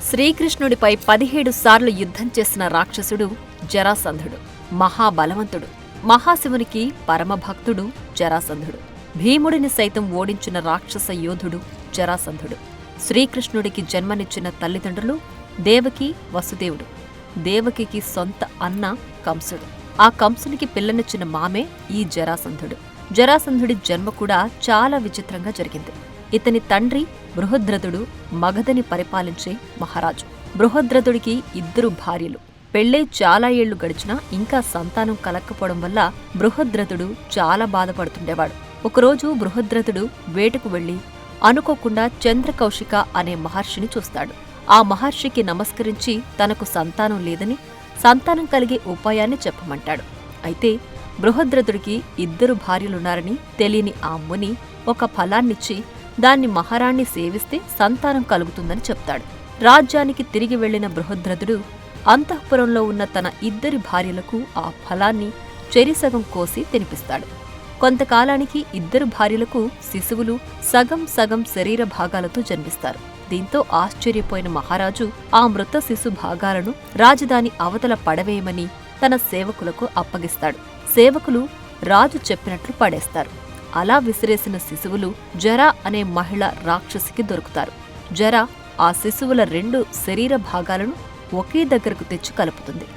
శ్రీకృష్ణుడిపై 17 సార్లు యుద్ధం చేసిన రాక్షసుడు జరాసంధుడు. మహాబలవంతుడు, మహాశివునికి పరమభక్తుడు జరాసంధుడు. భీముడిని సైతం ఓడించిన రాక్షస యోధుడు జరాసంధుడు. శ్రీకృష్ణుడికి జన్మనిచ్చిన తల్లిదండ్రులు దేవకి, వసుదేవుడు. దేవకికి సొంత అన్న కంసుడు. ఆ కంసునికి పిల్లనిచ్చిన మామే ఈ జరాసంధుడు. జరాసంధుడి జన్మ కూడా చాలా విచిత్రంగా జరిగింది. ఇతని తండ్రి బృహద్రథుడు మగధని పరిపాలించే మహారాజు. బృహద్రథుడికి 2 భార్యలు. పెళ్ళై చాలా ఏళ్లు గడిచినా ఇంకా సంతానం కలక్కపోవడం వల్ల బృహద్రథుడు చాలా బాధపడుతుండేవాడు. ఒకరోజు బృహద్రథుడు వేటకు వెళ్లి అనుకోకుండా చంద్రకౌశిక అనే మహర్షిని చూస్తాడు. ఆ మహర్షికి నమస్కరించి తనకు సంతానం లేదని, సంతానం కలిగే ఉపాయాన్ని చెప్పమంటాడు. అయితే బృహద్రథుడికి 2 భార్యలున్నారని తెలియని ఆ ముని ఒక ఫలాన్నిచ్చి దాన్ని మహారాణ్ణి సేవిస్తే సంతానం కలుగుతుందని చెప్తాడు. రాజ్యానికి తిరిగి వెళ్లిన బృహద్రథుడు అంతఃపురంలో ఉన్న తన 2 భార్యలకు ఆ ఫలాన్ని చెరిసగం కోసి తినిపిస్తాడు. కొంతకాలానికి 2 భార్యలకు శిశువులు సగం సగం శరీర భాగాలతో జన్మిస్తారు. దీంతో ఆశ్చర్యపోయిన మహారాజు ఆ మృత శిశు భాగాలను రాజధాని అవతల పడవేయమని తన సేవకులకు అప్పగిస్తాడు. సేవకులు రాజు చెప్పినట్లు పడేస్తారు. అలా విసిరేసిన శిశువులు జర అనే మహిళ రాక్షసికి దొరుకుతారు. జర ఆ శిశువుల 2 శరీర భాగాలను ఒకే దగ్గరకు తెచ్చి కలుపుతుంది.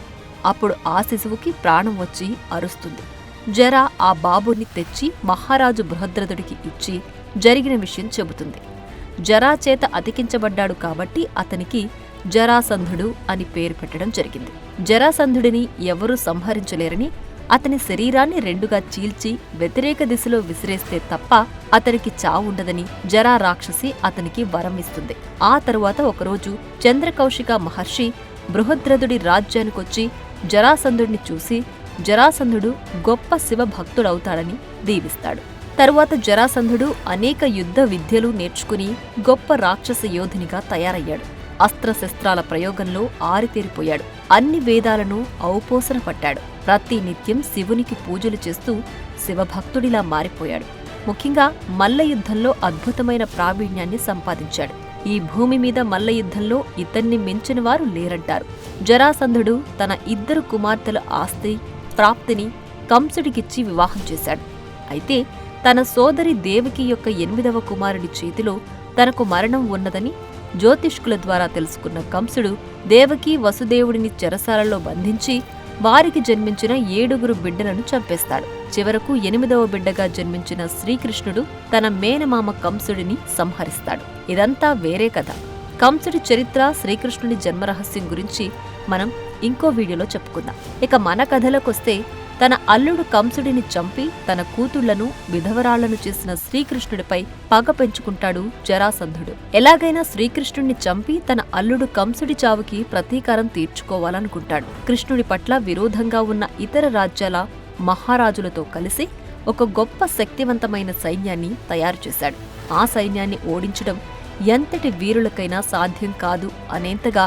అప్పుడు ఆ శిశువుకి ప్రాణం వచ్చి అరుస్తుంది. జర ఆ బాబుని తెచ్చి మహారాజు బృహద్రథుడికి ఇచ్చి జరిగిన విషయం చెబుతుంది. జరా చేత అతికించబడ్డాడు కాబట్టి అతనికి జరాసంధుడు అని పేరు పెట్టడం జరిగింది. జరాసంధుడిని ఎవరూ సంహరించలేరని, అతని శరీరాన్ని 2గా చీల్చి వ్యతిరేక దిశలో విసిరేస్తే తప్ప అతనికి చావుండదని జరా రాక్షసి అతనికి వరం ఇస్తుంది. ఆ తరువాత ఒకరోజు చంద్రకౌశిక మహర్షి బృహద్రథుడి రాజ్యానికొచ్చి జరాసంధుడిని చూసి జరాసంధుడు గొప్ప శివభక్తుడవుతాడని దీవిస్తాడు. తరువాత జరాసంధుడు అనేక యుద్ధ విద్యలు నేర్చుకుని గొప్ప రాక్షస యోధునిగా తయారయ్యాడు. అస్త్రశస్త్రాల ప్రయోగంలో ఆరితేరిపోయాడు. అన్ని వేదాలను ఔపోసన పట్టాడు. ప్రతి నిత్యం శివునికి పూజలు చేస్తూ శివభక్తుడిలా మారిపోయాడు. ముఖ్యంగా మల్లయుద్ధంలో అద్భుతమైన ప్రావీణ్యాన్ని సంపాదించాడు. ఈ భూమి మీద మల్లయుద్ధంలో ఇతన్ని మించిన వారు లేరంటారు. జరాసంధుడు తన 2 కుమార్తెల ఆస్తి ప్రాప్తిని కంసుడికిచ్చి వివాహం చేశాడు. అయితే తన సోదరి దేవకి యొక్క 8వ కుమారుడి చేతిలో తనకు మరణం ఉన్నదని జ్యోతిష్కుల ద్వారా తెలుసుకున్న కంసుడు దేవకి, వసుదేవుడిని చెరసాలలో బంధించి వారికి జన్మించిన 7 బిడ్డలను చంపేస్తాడు. చివరకు 8వ బిడ్డగా జన్మించిన శ్రీకృష్ణుడు తన మేనమామ కంసుడిని సంహరిస్తాడు. ఇదంతా వేరే కథ. కంసుడి చరిత్ర, శ్రీకృష్ణుడి జన్మరహస్యం గురించి మనం ఇంకో వీడియోలో చెప్పుకుందాం. ఇక మన కథలోకొస్తే తన అల్లుడు కంసుడిని చంపి తన కూతుళ్లను విధవరాళ్లను చేసిన శ్రీకృష్ణుడిపై పగ పెంచుకుంటాడు జరాసంధుడు. ఎలాగైనా శ్రీకృష్ణుడిని చంపి తన అల్లుడు కంసుడి చావుకి ప్రతీకారం తీర్చుకోవాలనుకుంటాడు. కృష్ణుడి పట్ల విరోధంగా ఉన్న ఇతర రాజ్యాల మహారాజులతో కలిసి ఒక గొప్ప శక్తివంతమైన సైన్యాన్ని తయారు చేశాడు. ఆ సైన్యాన్ని ఓడించడం ఎంతటి వీరులకైనా సాధ్యం కాదు అనేంతగా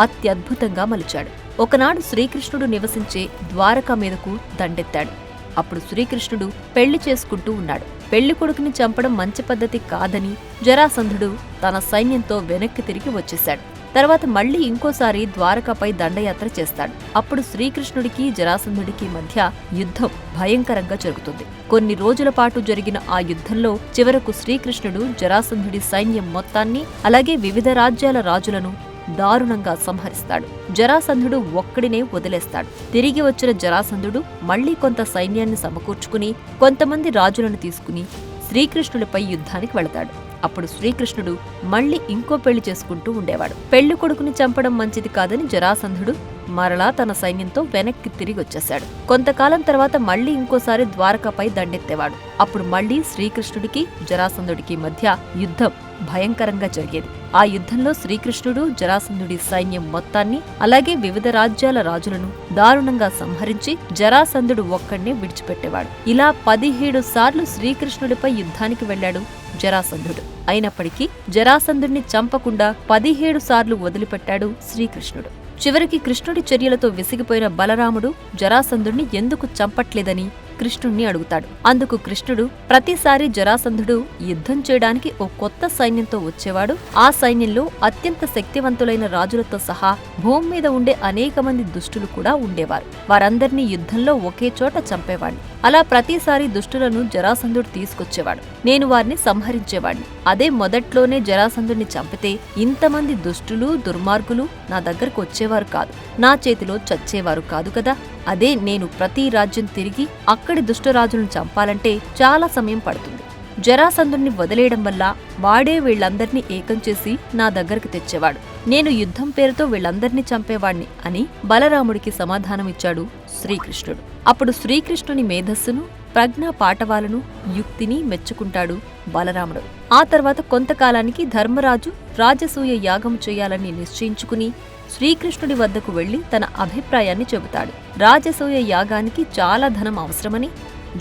అత్యద్భుతంగా మలిచాడు. ఒకనాడు శ్రీకృష్ణుడు నివసించే ద్వారక మీదకు దండెత్తాడు. అప్పుడు శ్రీకృష్ణుడు పెళ్లి చేసుకుంటూ ఉన్నాడు. పెళ్లి కొడుకుని చంపడం మంచి పద్ధతి కాదని జరాసంధుడు తన సైన్యంతో వెనక్కి తిరిగి వచ్చేశాడు. తర్వాత మళ్లీ ఇంకోసారి ద్వారకపై దండయాత్ర చేస్తాడు. అప్పుడు శ్రీకృష్ణుడికి జరాసంధుడికి మధ్య యుద్ధం భయంకరంగా జరుగుతుంది. కొన్ని రోజుల పాటు జరిగిన ఆ యుద్ధంలో చివరకు శ్రీకృష్ణుడు జరాసంధుడి సైన్యం మొత్తాన్ని, అలాగే వివిధ రాజ్యాల రాజులను దారుణంగా సంహరిస్తాడు. జరాసంధుడు ఒక్కడినే వదిలేస్తాడు. తిరిగి వచ్చిన జరాసంధుడు మళ్లీ కొంత సైన్యాన్ని సమకూర్చుకుని కొంతమంది రాజులను తీసుకుని శ్రీకృష్ణుడిపై యుద్ధానికి వెళతాడు. అప్పుడు శ్రీకృష్ణుడు మళ్లీ ఇంకో పెళ్లి చేసుకుంటూ ఉండేవాడు. పెళ్లి కొడుకుని చంపడం మంచిది కాదని జరాసంధుడు మరలా తన సైన్యంతో వెనక్కి తిరిగి వచ్చేశాడు. కొంతకాలం తర్వాత మళ్లీ ఇంకోసారి ద్వారకపై దండెత్తేవాడు. అప్పుడు మళ్లీ శ్రీకృష్ణుడికి జరాసంధుడికి మధ్య యుద్ధం భయంకరంగా జరిగేది. ఆ యుద్ధంలో శ్రీకృష్ణుడు జరాసంధుడి సైన్యం మొత్తాన్ని, అలాగే వివిధ రాజ్యాల రాజులను దారుణంగా సంహరించి జరాసంధుడు ఒక్కడినే విడిచిపెట్టేవాడు. ఇలా 17 సార్లు శ్రీకృష్ణుడిపై యుద్ధానికి వెళ్లాడు జరాసంధుడు. అయినప్పటికీ జరాసంధుడిని చంపకుండా 17 సార్లు వదిలిపెట్టాడు శ్రీకృష్ణుడు. చివరికి కృష్ణుడి చర్యలతో విసిగిపోయిన బలరాముడు జరాసంధుడిని ఎందుకు చంపట్లేదని కృష్ణుణ్ణి అడుగుతాడు. అందుకు కృష్ణుడు, ప్రతిసారి జరాసంధుడు యుద్ధం చేయడానికి ఓ కొత్త సైన్యంతో వచ్చేవాడు. ఆ సైన్యంలో అత్యంత శక్తివంతులైన రాజులతో సహా భూమి మీద ఉండే అనేక మంది దుష్టులు కూడా ఉండేవారు. వారందర్నీ యుద్ధంలో ఒకే చోట చంపేవాడిని. అలా ప్రతిసారి దుష్టులను జరాసంధుడు తీసుకొచ్చేవాడు. నేను వారిని సంహరించేవాడిని. అదే మొదట్లోనే జరాసంధుడిని చంపితే ఇంతమంది దుష్టులు, దుర్మార్గులు నా దగ్గరకు వచ్చేవారు కాదు, నా చేతిలో చచ్చేవారు కాదు కదా. అదే నేను ప్రతి రాజ్యం తిరిగి అక్కడి దుష్టరాజులను చంపాలంటే చాలా సమయం పడుతుంది. జరాసంధుణ్ణి వదిలేయడం వల్ల వాడే వీళ్లందర్నీ ఏకం చేసి నా దగ్గరకు తెచ్చేవాడు. నేను యుద్ధం పేరుతో వీళ్లందర్నీ చంపేవాణ్ణి అని బలరాముడికి సమాధానమిచ్చాడు శ్రీకృష్ణుడు. అప్పుడు శ్రీకృష్ణుని మేధస్సును, ప్రజ్ఞా పాటవాలను, యుక్తిని మెచ్చుకుంటాడు బలరాముడు. ఆ తర్వాత కొంతకాలానికి ధర్మరాజు రాజసూయ యాగం చేయాలని నిశ్చయించుకుని శ్రీకృష్ణుడి వద్దకు వెళ్లి తన అభిప్రాయాన్ని చెబుతాడు. రాజసూయ యాగానికి చాలా ధనం అవసరమని,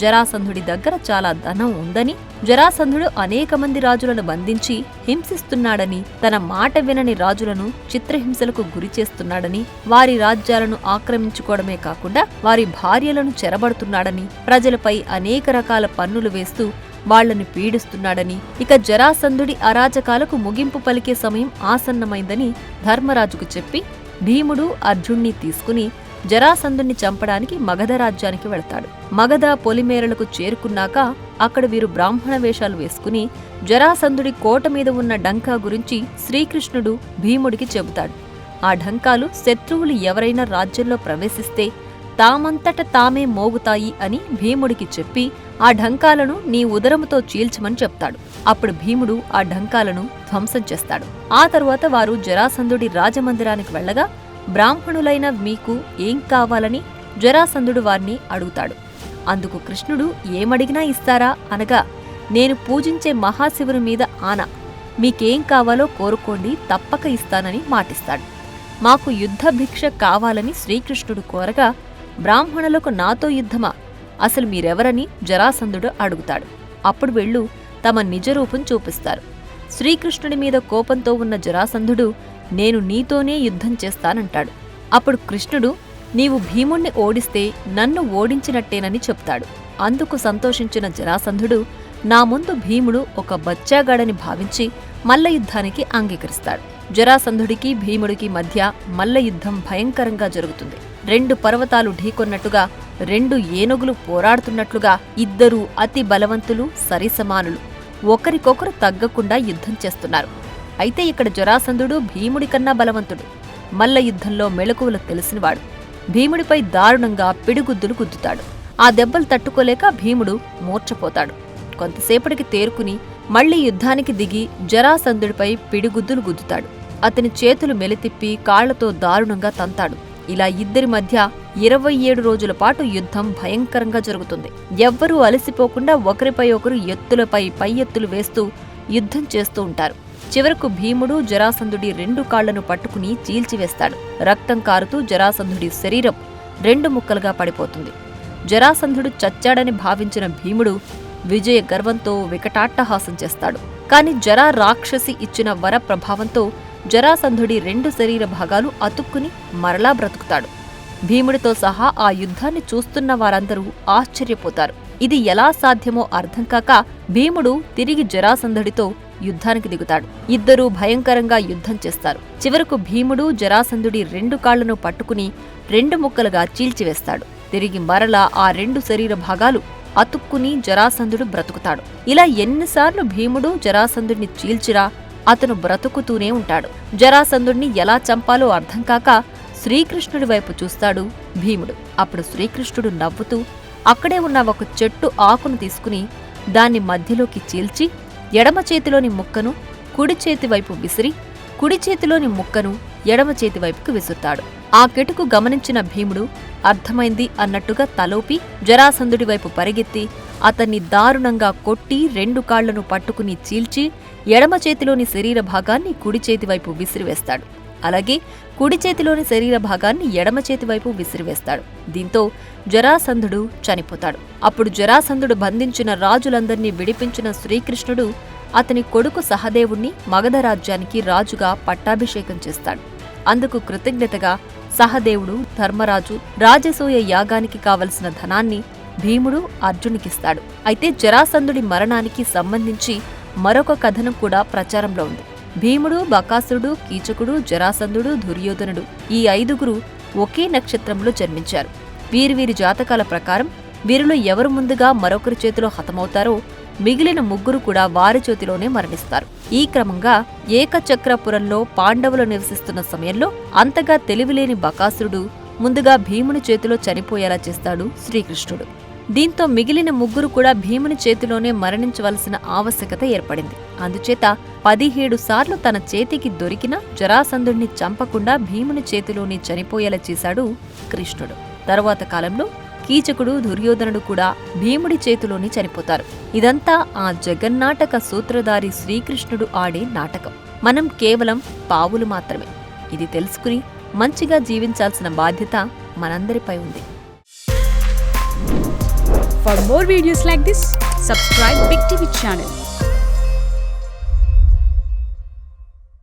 జరాసంధుడి దగ్గర చాలా ధనం ఉందని, జరాసంధుడు అనేక మంది రాజులను బంధించి హింసిస్తున్నాడని, తన మాట వినని రాజులను చిత్రహింసలకు గురి చేస్తున్నాడని, వారి రాజ్యాలను ఆక్రమించుకోవడమే కాకుండా వారి భార్యలను చెరబడుతున్నాడని, ప్రజలపై అనేక రకాల పన్నులు వేస్తూ వాళ్లను పీడిస్తున్నాడని, ఇక జరాసంధుడి అరాచకాలకు ముగింపు పలికే సమయం ఆసన్నమైందని ధర్మరాజుకు చెప్పి భీముడు అర్జున్ని తీసుకుని జరాసంధుణ్ణి చంపడానికి మగధ రాజ్యానికి వెళతాడు. మగధ పొలిమేరలకు చేరుకున్నాక అక్కడ వీరు బ్రాహ్మణ వేషాలు వేసుకుని జరాసంధుడి కోట మీద ఉన్న డంకా గురించి శ్రీకృష్ణుడు భీముడికి చెబుతాడు. ఆ ఢంకాలు శత్రువులు ఎవరైనా రాజ్యంలో ప్రవేశిస్తే తామంతట తామే మోగుతాయి అని భీముడికి చెప్పి ఆ ఢంకాలను నీ ఉదరముతో చీల్చమని చెప్తాడు. అప్పుడు భీముడు ఆ ఢంకాలను ధ్వంసం చేస్తాడు. ఆ తరువాత వారు జరాసంధుడి రాజమందిరానికి వెళ్లగా బ్రాహ్మణులైన మీకు ఏం కావాలని జరాసంధుడు వారిని అడుగుతాడు. అందుకు కృష్ణుడు ఏమడిగినా ఇస్తారా అనగా, నేను పూజించే మహాశివుని మీద ఆన, మీకేం కావాలో కోరుకోండి, తప్పక ఇస్తానని మాటిస్తాడు. మాకు యుద్ధ భిక్ష కావాలని శ్రీకృష్ణుడు కోరగా, బ్రాహ్మణులకు నాతో యుద్ధమా, అసలు మీరెవరని జరాసంధుడు అడుగుతాడు. అప్పుడు వీళ్లు తమ నిజరూపం చూపిస్తారు. శ్రీకృష్ణుడి మీద కోపంతో ఉన్న జరాసంధుడు, నేను నీతోనే యుద్ధం చేస్తానంటాడు. అప్పుడు కృష్ణుడు, నీవు భీముణ్ణి ఓడిస్తే నన్ను ఓడించినట్టేనని చెప్తాడు. అందుకు సంతోషించిన జరాసంధుడు, నా ముందు భీముడు ఒక బచ్చాగాడని భావించి మల్ల యుద్ధానికి అంగీకరిస్తాడు. జరాసంధుడికి భీముడికి మధ్య మల్ల యుద్ధం భయంకరంగా జరుగుతుంది. 2 పర్వతాలు ఢీకొన్నట్టుగా, 2 ఏనుగులు పోరాడుతున్నట్లుగా ఇద్దరూ అతి బలవంతులు, సరిసమానులు ఒకరికొకరు తగ్గకుండా యుద్ధం చేస్తున్నారు. అయితే ఇక్కడ జరాసంధుడు భీముడి కన్నా బలవంతుడు. మల్ల యుద్ధంలో మెళకువలు తెలిసినవాడు. భీముడిపై దారుణంగా పిడిగుద్దులు గుద్దుతాడు. ఆ దెబ్బలు తట్టుకోలేక భీముడు మూర్ఛపోతాడు. కొంతసేపటికి తేరుకుని మళ్లీ యుద్ధానికి దిగి జరాసంధుడిపై పిడిగుద్దులు గుద్దుతాడు. అతని చేతులు మెలితిప్పి కాళ్లతో దారుణంగా తంతాడు. ఇలా ఇద్దరి మధ్య 27 రోజుల పాటు యుద్ధం భయంకరంగా జరుగుతుంది. ఎవ్వరూ అలసిపోకుండా ఒకరిపై ఒకరు ఎత్తులపై పై ఎత్తులు వేస్తూ యుద్ధం చేస్తూ ఉంటారు. చివరకు భీముడు జరాసంధుడి 2 కాళ్లను పట్టుకుని చీల్చివేస్తాడు. రక్తం కారుతూ జరాసంధుడి శరీరం 2 ముక్కలుగా పడిపోతుంది. జరాసంధుడు చచ్చాడని భావించిన భీముడు విజయ గర్వంతో వికటాట్టహాసం చేస్తాడు. కాని జరా రాక్షసి ఇచ్చిన వర ప్రభావంతో జరాసంధుడి 2 శరీర భాగాలు అతుక్కుని మరలా బ్రతుకుతాడు. భీముడితో సహా ఆ యుద్ధాన్ని చూస్తున్న వారందరూ ఆశ్చర్యపోతారు. ఇది ఎలా సాధ్యమో అర్థం కాక భీముడు తిరిగి జరాసంధుడితో యుద్ధానికి దిగుతాడు. ఇద్దరూ భయంకరంగా యుద్ధం చేస్తారు. చివరకు భీముడు జరాసంధుడి 2 కాళ్లను పట్టుకుని 2 ముక్కలుగా చీల్చివేస్తాడు. తిరిగి మరలా ఆ 2 శరీర భాగాలు అతుక్కుని జరాసంధుడు బ్రతుకుతాడు. ఇలా ఎన్నిసార్లు భీముడు జరాసంధుడిని చీల్చిరా అతను బ్రతుకుతూనే ఉంటాడు. జరాసంధుడిని ఎలా చంపాలో అర్థం కాక శ్రీకృష్ణుడి వైపు చూస్తాడు భీముడు. అప్పుడు శ్రీకృష్ణుడు నవ్వుతూ అక్కడే ఉన్న ఒక చెట్టు ఆకును తీసుకుని దాన్ని మధ్యలోకి చీల్చి ఎడమ చేతిలోని ముక్కను కుడి చేతి వైపు విసిరి, కుడి చేతిలోని ముక్కను ఎడమ చేతి వైపుకు విసురుతాడు. ఆ కెటుకు గమనించిన భీముడు అర్థమైంది అన్నట్టుగా తలోపి జరాసంధుడి వైపు పరిగెత్తి అతన్ని దారుణంగా కొట్టి 2 కాళ్లను పట్టుకుని చీల్చి ఎడమ చేతిలోని శరీర భాగాన్ని కుడి చేతివైపు విసిరివేస్తాడు. అలాగే కుడి చేతిలోని శరీర భాగాన్ని ఎడమ చేతివైపు విసిరివేస్తాడు. దీంతో జరాసంధుడు చనిపోతాడు. అప్పుడు జరాసంధుడు బంధించిన రాజులందర్నీ విడిపించిన శ్రీకృష్ణుడు అతని కొడుకు సహదేవుణ్ణి మగధ రాజ్యానికి రాజుగా పట్టాభిషేకం చేస్తాడు. అందుకు కృతజ్ఞతగా సహదేవుడు ధర్మరాజు రాజసూయ యాగానికి కావలసిన ధనాన్ని భీముడు అర్జునుకిస్తాడు. అయితే జరాసంధుడి మరణానికి సంబంధించి మరొక కథనం కూడా ప్రచారంలో ఉంది. భీముడు, బకాసురుడు, కీచకుడు, జరాసంధుడు, దుర్యోధనుడు ఈ 5గురు ఒకే నక్షత్రంలో జన్మించారు. వీరి జాతకాల ప్రకారం వీరిలో ఎవరు ముందుగా మరొకరి చేతిలో హతమవుతారో మిగిలిన 3 కూడా వారి చేతిలోనే మరణిస్తారు. ఈ క్రమంగా ఏకచక్రపురంలో పాండవులు నివసిస్తున్న సమయంలో అంతగా తెలివిలేని బకాసురుడు ముందుగా భీముని చేతిలో చనిపోయేలా చేస్తాడు శ్రీకృష్ణుడు. దీంతో మిగిలిన 3 కూడా భీముని చేతిలోనే మరణించవలసిన ఆవశ్యకత ఏర్పడింది. అందుచేత 17 సార్లు తన చేతికి దొరికిన జరాసంధుడిని చంపకుండా భీముని చేతిలోనే చనిపోయేలా చేశాడు కృష్ణుడు. తరువాత కాలంలో కీచకుడు, దుర్యోధనుడు కూడా భీముడి చేతిలోనే చనిపోతారు. ఇదంతా ఆ జగన్నాటక సూత్రధారి శ్రీకృష్ణుడు ఆడే నాటకం. మనం కేవలం పావులు మాత్రమే. ఇది తెలుసుకుని మంచిగా జీవించాల్సిన బాధ్యత మనందరిపై ఉంది. For more videos like this, subscribe Big TV channel.